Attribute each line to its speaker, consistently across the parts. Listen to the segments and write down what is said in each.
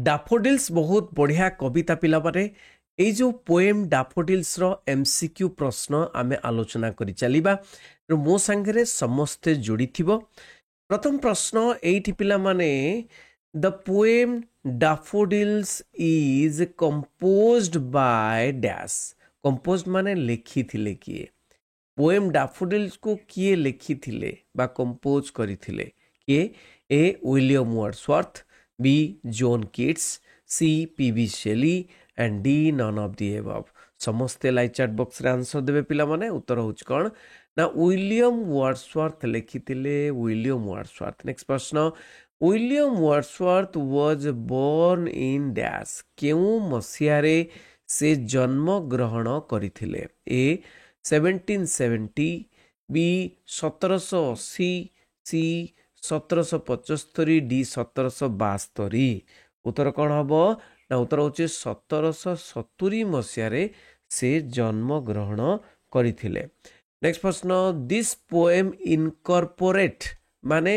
Speaker 1: ଡାଫୋଡିଲ୍ସ ବହୁତ ବଢ଼ିଆ କବିତା ପିଲାମାନେ। ଏଇ ଯେଉଁ ପୋଏମ୍ ଡାଫୋଡିଲ୍ସର MCQ ପ୍ରଶ୍ନ ଆମେ ଆଲୋଚନା କରି ଚାଲିବା। ମୋ ସାଙ୍ଗରେ ସମସ୍ତେ ଯୋଡ଼ିଥିବ। ପ୍ରଥମ ପ୍ରଶ୍ନ ଏଇଠି ପିଲାମାନେ, the poem daffodils is composed by dash. Composed ମାନେ ଲେଖିଥିଲେ କିଏ? ପୋଏମ୍ ଡାଫୋଡିଲ୍ସକୁ କିଏ ଲେଖିଥିଲେ ବା କମ୍ପୋଜ୍ କରିଥିଲେ? କିଏ? ଏ William ୱାର୍ଡସୱାର୍ଥ, B. John Keats, C. P.B. Shelley and D. None of the above। ସମସ୍ତେ ଲାଇଭ୍ ଚାଟ୍ ବକ୍ସରେ ଆନ୍ସର ଦେବେ ପିଲାମାନେ। ଉତ୍ତର ହେଉଛି କ'ଣ ନା ୱିଲିୟମ୍ ୱାର୍ଡସୱାର୍ଥ ଲେଖିଥିଲେ। William Wordsworth. ନେକ୍ସଟ ପ୍ରଶ୍ନ, William Wordsworth was born in dash. କେଉଁ ମସିହାରେ ସେ ଜନ୍ମଗ୍ରହଣ କରିଥିଲେ? ଏ 1770, B. 1780, C. 1775, D. 1772। ଉତ୍ତର କ'ଣ ହେବ ନା ଉତ୍ତର ହେଉଛି 1770 ମସିହାରେ ସେ ଜନ୍ମଗ୍ରହଣ କରିଥିଲେ। ନେକ୍ସଟ ପ୍ରଶ୍ନ, ଦିସ୍ ପୋଏମ୍ ଇନକର୍ପୋରେଟ୍ ମାନେ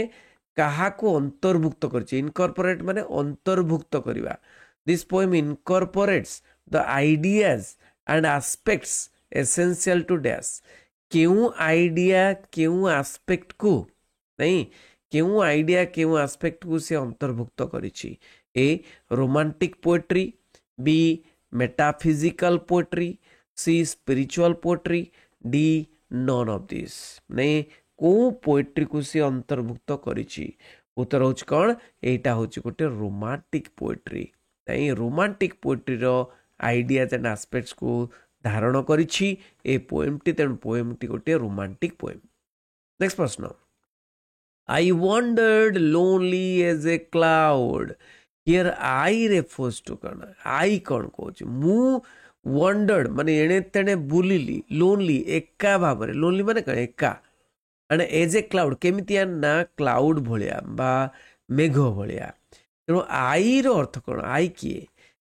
Speaker 1: କାହାକୁ ଅନ୍ତର୍ଭୁକ୍ତ କରିଛି? ଇନକର୍ପୋରେଟ୍ ମାନେ ଅନ୍ତର୍ଭୁକ୍ତ କରିବା। This poem incorporates the ideas and aspects essential to dash. କେଉଁ ଆଇଡିଆ କେଉଁ ଆସ୍ପେକ୍ଟକୁ ନାଇଁ କେଉଁ ଆଇଡିଆ କେଉଁ ଆସ୍ପେକ୍ଟକୁ ସେ ଅନ୍ତର୍ଭୁକ୍ତ କରିଛି? A romantic poetry, B. Metaphysical poetry, C. Spiritual poetry, D. None of this. ନାଇଁ କେଉଁ ପୋଏଟ୍ରିକୁ ସେ ଅନ୍ତର୍ଭୁକ୍ତ କରିଛି? ଉତ୍ତର ହେଉଛି କ'ଣ? ଏଇଟା ହେଉଛି ଗୋଟେ ରୋମାଣ୍ଟିକ୍ ପୋଏଟ୍ରି। ନାଇଁ ରୋମାଣ୍ଟିକ୍ ପୋଏଟ୍ରିର ଆଇଡିଆଜ ଆଣ୍ଡ ଆସ୍ପେକ୍ଟସକୁ ଧାରଣ କରିଛି ଏ ପୋଏମ୍ଟି। ତେଣୁ ପୋଏମ୍ଟି ଗୋଟିଏ ରୋମାଣ୍ଟିକ୍ ପୋଏମ୍। ନେକ୍ସଟ ପ୍ରଶ୍ନ, I wandered lonely as a cloud। Here I refers to କ'ଣ? I କ'ଣ କହୁଛି? ମୁଁ wandered ମାନେ ଏଣେ ତେଣେ ବୁଲିଲି, lonely ଏକା ଭାବରେ। lonely ମାନେ କ'ଣ? ଏକା। ମାନେ as a cloud କେମିତିଆ ନା କ୍ଲାଉଡ୍ ଭଳିଆ ବା ମେଘ ଭଳିଆ। ତେଣୁ ଆଇର ଅର୍ଥ କ'ଣ? ଆଇ କିଏ?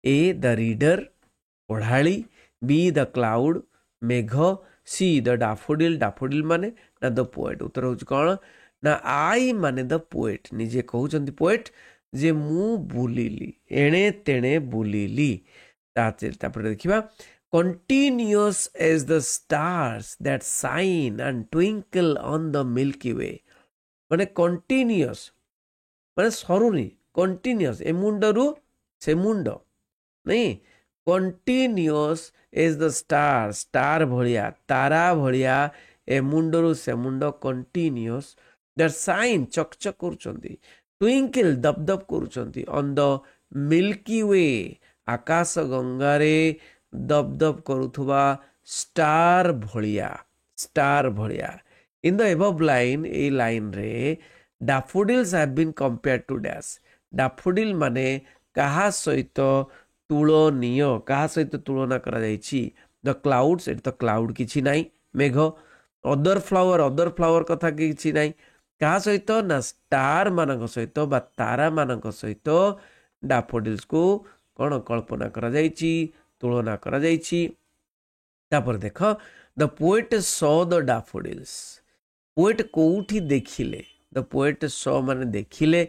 Speaker 1: ଏ ଦ ରିଡର ପଢ଼ାଳି, B. ଦ କ୍ଲାଉଡ୍ ମେଘ, C. ଦ ଡାଫୋଡିଲ୍ ଡାଫୋଡିଲ୍ ମାନେ ନା ଦ ପୋଏଟ୍। ଉତ୍ତର ହେଉଛି କ'ଣ ନା ଆଇ ମାନେ ଦ ପୋଏଟ୍। ନିଜେ କହୁଛନ୍ତି ପୋଏଟ୍ ଯେ ମୁଁ ବୁଲିଲି, ଏଣେ ତେଣେ ବୁଲିଲି। ତାପରେ ଦେଖିବା, continuous as the stars that shine and twinkle on the milky way. ମାନେ କଣ୍ଟିନ୍ୟୁଅସ୍ ମାନେ ସରୁନି, କଣ୍ଟିନ୍ୟୁଅସ୍ ଏ ମୁଣ୍ଡରୁ ସେ ମୁଣ୍ଡ ନାଇଁ continuous as the star, star ଭଳିଆ ତାରା ଭଳିଆ ଏ ମୁଣ୍ଡରୁ ସେ ମୁଣ୍ଡ କଣ୍ଟିନ୍ୟୁଅସ୍ ଦ୍ୟାଟ୍ ସାଇନ୍ ଚକଚକ୍ କରୁଛନ୍ତି, ଟ୍ୱିଙ୍କଲ ଦପ ଦପ କରୁଛନ୍ତି, ଅନ୍ ଦ ମିଲ୍କି ୱେ ଆକାଶ ଗଙ୍ଗାରେ ଦପ ଦପ କରୁଥିବା ଷ୍ଟାର ଭଳିଆ, ଷ୍ଟାର ଭଳିଆ। ଇନ୍ ଦ ଏଭବ୍ ଲାଇନ୍, ଏଇ ଲାଇନ୍ରେ daffodils have been compared to dash. Daffodil ମାନେ କାହା ସହିତ ତୁଳନୀୟ, କାହା ସହିତ ତୁଳନା କରାଯାଇଛି? ଦ କ୍ଲାଉଡ୍ସ, ଏଠି ତ କ୍ଲାଉଡ୍ କିଛି ନାହିଁ, ମେଘ। ଅଦର ଫ୍ଲାୱାର କଥା କିଛି ନାହିଁ। କାହା ସହିତ ନା ଷ୍ଟାର ମାନଙ୍କ ସହିତ ବା ତାରା ମାନଙ୍କ ସହିତ ଡାଫୋଡିଲ୍ସକୁ କ'ଣ କଳ୍ପନା କରାଯାଇଛି, ତୁଳନା କରାଯାଇଛି। ତାପରେ ଦେଖ, ଦ ପୋଏଟ୍ ସ ଦ ଡାଫୋଡିଲ୍ସ। ପୋଏଟ୍ କୋଉଠି ଦେଖିଲେ? ଦ ପୋଏଟ୍ ସ ମାନେ ଦେଖିଲେ,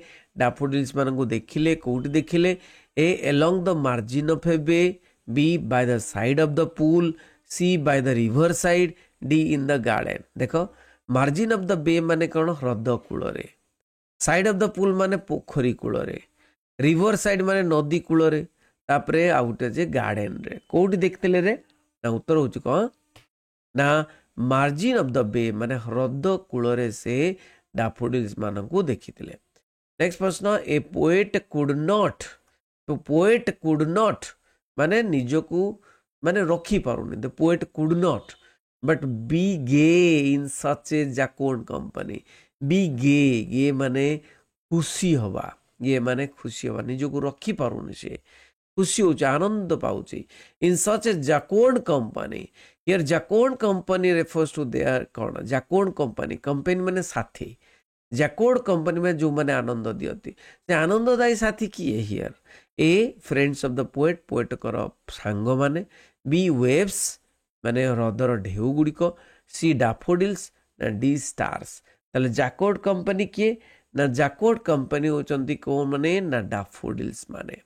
Speaker 1: ଡାଫୋଡିଲ୍ସ ମାନଙ୍କୁ ଦେଖିଲେ। କୋଉଠି ଦେଖିଲେ? A. along the margin of a bay, B. by the side of the pool, C. by the river side, D. in the garden। ଦେଖ, ମାର୍ଜିନ୍ ଅଫ୍ ଦ ବେ ମାନେ କ'ଣ? ହ୍ରଦ କୂଳରେ। ସାଇଡ୍ ଅଫ୍ ଦ ପୁଲ୍ ମାନେ ପୋଖରୀ କୂଳରେ। ରିଭର ସାଇଡ୍ ମାନେ ନଦୀ କୂଳରେ। ତାପରେ ଆଉ ଗୋଟେ ଯେ ଗାର୍ଡେନରେ। କୋଉଠି ଦେଖିଥିଲେ ରେ? ନା ଉତ୍ତର ହେଉଛି କ'ଣ ନା ମାର୍ଜିନ୍ ଅଫ୍ ଦ ବେ ମାନେ ହ୍ରଦ କୂଳରେ ସେ ଡାଫୋଡିଲ୍ସ ମାନଙ୍କୁ ଦେଖିଥିଲେ। ନେକ୍ସଟ ପ୍ରଶ୍ନ, a poet could not. Poet could not ମାନେ ନିଜକୁ ମାନେ ରଖିପାରୁନି। The poet could not but be gay in such a jocund company. Be gay ମାନେ ଖୁସି ହବା, ଇଏ ମାନେ ଖୁସି ହବା, ନିଜକୁ ରଖିପାରୁନି, ସେ ଖୁସି ହେଉଛି, ଆନନ୍ଦ ପାଉଛି। In such a jocund company. Here jocund company refers to there କ'ଣ? ଜାକୋନ୍ କମ୍ପାନୀ, କମ୍ପାନୀ ମାନେ ସାଥୀ। ଜାକୋଡ୍ କମ୍ପାନୀ ମାନେ ଯେଉଁମାନେ ଆନନ୍ଦ ଦିଅନ୍ତି, ସେ ଆନନ୍ଦଦାୟୀ ସାଥୀ କିଏ? Here a friends of the poet, ପୋଏଟ୍ଙ୍କର ସାଙ୍ଗମାନେ। ବି ୱେଭ୍ସ ମାନେ ହ୍ରଦର ଢେଉ ଗୁଡ଼ିକ। ସି ଡାଫୋଡିଲ୍ସ ନା ଡି ଷ୍ଟାର୍ସ। ତାହେଲେ ଜାକୋଡ୍ କମ୍ପାନୀ କିଏ? ନା ଜାକୋଡ୍ କମ୍ପାନୀ ହେଉଛନ୍ତି କେଉଁମାନେ? ନା ଡାଫୋଡିଲ୍ସ ମାନେ।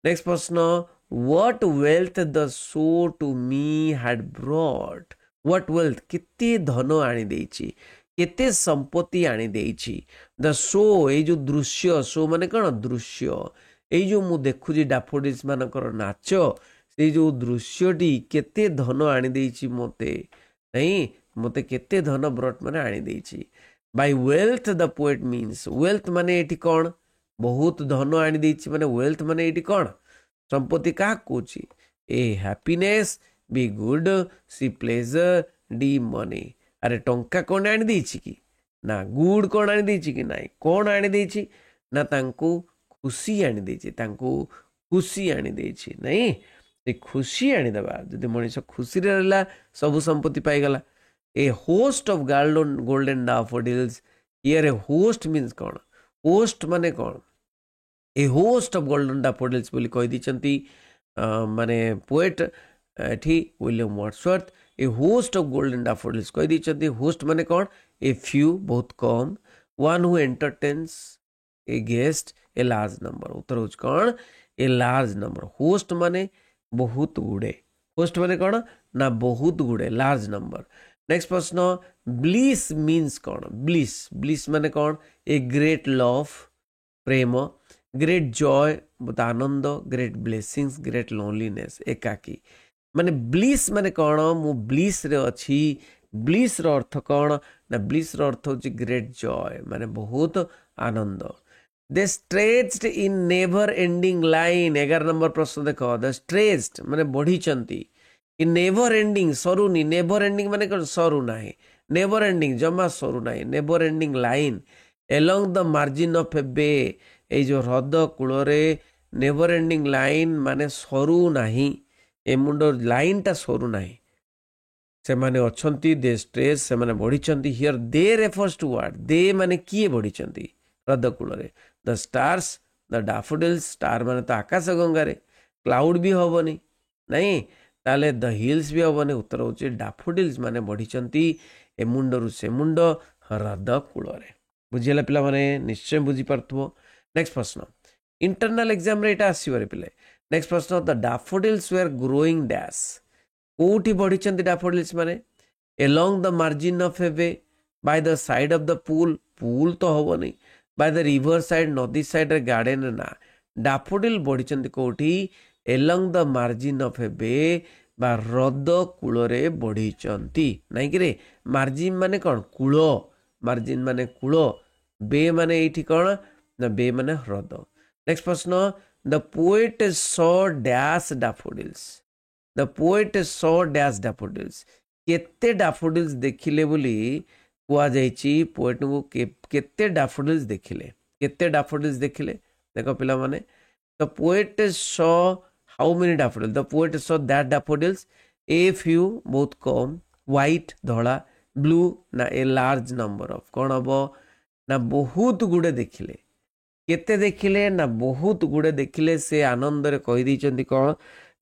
Speaker 1: नेक्स्ट प्रश्न what wealth the show to me had brought what wealth केते धन आनी देछि केते संपत्ति आनी देछि द शो ए जो दृश्य शो माने कौन दृश्य ए जो मु देखुजी डैफोडिल्स मानकर नाच से जो दृश्यटी केते धन आनी देछि मोते नहीं मोते केते धन ब्रॉट माने आनी देछि by wealth the poet means wealth माने एठी कौन बहुत धन आनी देछि माने वेल्थ माने एठी कौन संपत्ति क्या कौची A happiness B good C pleasure D money अरे टंका कौन आनी देछि कि ना गुड कौन आनी देछि कि नाही कौन आनी देछि ना तांको खुशी आनी देछि तांको खुशी आनी देछि नहीं से खुशी आनी दबा जदि मनीष खुशी रे रहला सब संपत्ति पाई गला a host of golden daffodils here a host means कौन होस्ट माने कौन a host of golden daffodils बोली कहि दिचंती माने पोएट एठी William Wordsworth a host of golden daffodils कहि दिचंती होस्ट माने कौन ए फ्यू बहुत कम one who entertains a guest a large number उत्तर होच कौन ए लार्ज नंबर होस्ट माने बहुत गुड़े होस्ट माने कौन ना बहुत गुड़े लार्ज नंबर नेक्स्ट प्रश्न ब्लिस मीन्स कौन ब्लिस ब्लिस माने कौन a great love Prem great Joy बहुत आनंद ग्रेट ब्लेसिंग्स ग्रेट लोनलीनेस एकाकी माने ब्लिस माने कौन मु ब्लिस रे अच्छी ब्लिस रो अर्थ कौन ना ब्लिस रो अर्थ होची ग्रेट जॉय माने बहुत आनंद they stretched in never ending line 11 number प्रश्न देखो द स्ट्रेच्ड माने बढ़ी चंती इन नेवर एंडिंग सरुनी नेवर एंडिंग माने कौन सरू नाही नेवर एंडिंग जमा सरू नाही never ending line along the margin of a bay ए जो ह्रद कूलरे नेवर एंडिंग लाइन माने सरू नाही ए मुंडो लाइन टा सरू नाही से माने अछंती दे स्ट्रेस से माने बढ़ी चंती here they refers to what they माने किए बढ़ी चंती ह्रद कूलरे the stars the daffodils star माने तो आकाश गंगारे क्लाउड भी हबनी नहीं ताले द हिल्स भी हबनी उत्तर होचे डैफोडिल्स माने बढ़ी चंती ए मुंडरू से मुंड ह्रद कूलरे बुझिला पिला माने निश्चय बुझी पारथबो नेक्स्ट प्रश्न इंटरनल एग्जाम रे एटा आसीबरे पिले नेक्स्ट प्रश्न the daffodils were growing dash कोठी बढ़ी चंती डैफोडिल्स माने along the margin of a way by the side of the pool pool तो हबनी बाय द रिवर साइड नदी साइड रे गार्डन ना डैफोडिल बढ़ी चंती कोठी along the margin of a way बा ह्रद कूलरे बढ़ी चंती नाही कि रे मार्जिन माने कोन कूल मार्जिन माने कूल बे माने एठी कोन ना बे माने ह्रद नेक्स्ट प्रश्न the poet saw dash daffodils the poet saw dash daffodils केते डैफोडिल्स देखिले बोली कुआ जाइची पोएट को केते डैफोडिल्स देखिले देखो पिला माने the poet saw how many daffodils the poet saw that daffodils A few बहुत कम व्हाइट धड़ा ब्लू ना ए लार्ज नंबर ऑफ कौन हम ना बहुत गुड़े देखिले केते देखिले ना बहुत गुड़े देखिले से आनंद रे कहि दी कौन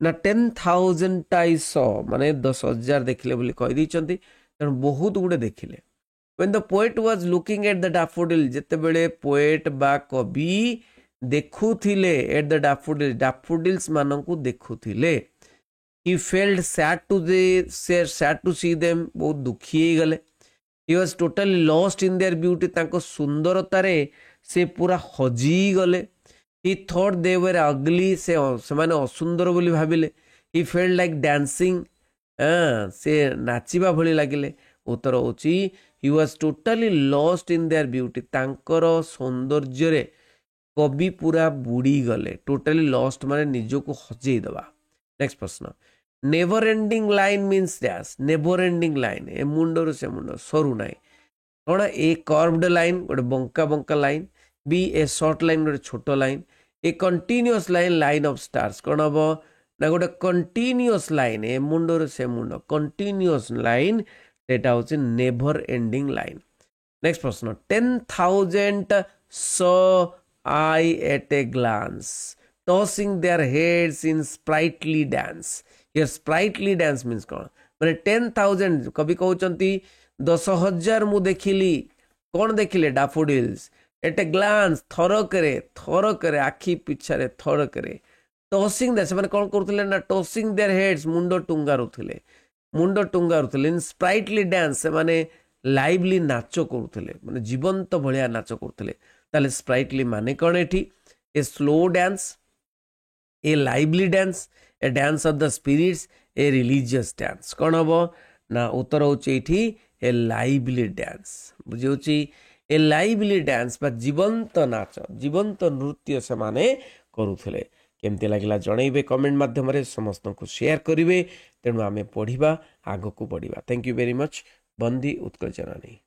Speaker 1: ना 10,000 टाई सौ माने 10,000 देखिले बोली कहि दी बहुत गुड़े देखिले when the poet was looking at the daffodil जते बेले पोएट बा कवि देखुथिले at the daffodils मानंकु देखुथिले he felt sad to see them बहुत दुखी हे गले he was totally lost in their beauty तांको सुंदरता रे से पूरा हजी गले he thought they were ugly से माने असुंदर बोली भाबिले he felt like dancing से नाचिबा भली लागिले उत्तर होची he was totally lost in their beauty तांकर सौंदर्य रे कवि पूरा बुड़ी गले टोटली लॉस्ट माने निजो को हजेई दबा नेक्स्ट प्रश्न never ending line means dash never ending line a मुंडर से मुंड सरू नाई कौन ए कर्व्ड लाइन गोटे बंका बंका line B a short line गोटे छोट line a continuous line of stars कौन हम ना गोटे कंटिन्यूअस लाइन ए मुंडर से मुंड कंटिन्यूअस लाइन सेटा होची नेवर एंडिंग लाइन नेक्स्ट प्रश्न 10,000 saw I at a glance tossing their heads in sprightly dance here sprightly dance means कौन माने 10,000 कभी कहउचंती 10,000 मु देखिली कौन देखिले डैफोडिल्स एट ए ग्लांस थर करे आखि पिछारे थर करे टॉसिंग से मैंने कौन करुले ना टॉसिंग देयर हेड्स मुंड टुंगारुले इन स्प्राइटली डांस से माने लाइवली नाच करुले माने जीवंत भलिया नाच करुले ताले स्प्राइटली माने कौन एठी a slow dance a lively dance a dance of the spirits a religious dance कौन हम ना उत्तर होची ए लाइवली डांस बुझी ए लाइवली डांस बा जीवंत नाच जीवंत नृत्य से माने करुले केमती लगिला जनइबे कमेंट माध्यम समस्त को शेयर करेंगे तेणु आम पढ़ा आग को बढ़ा थैंक यू वेरी मच बंदी उत्कल जननी।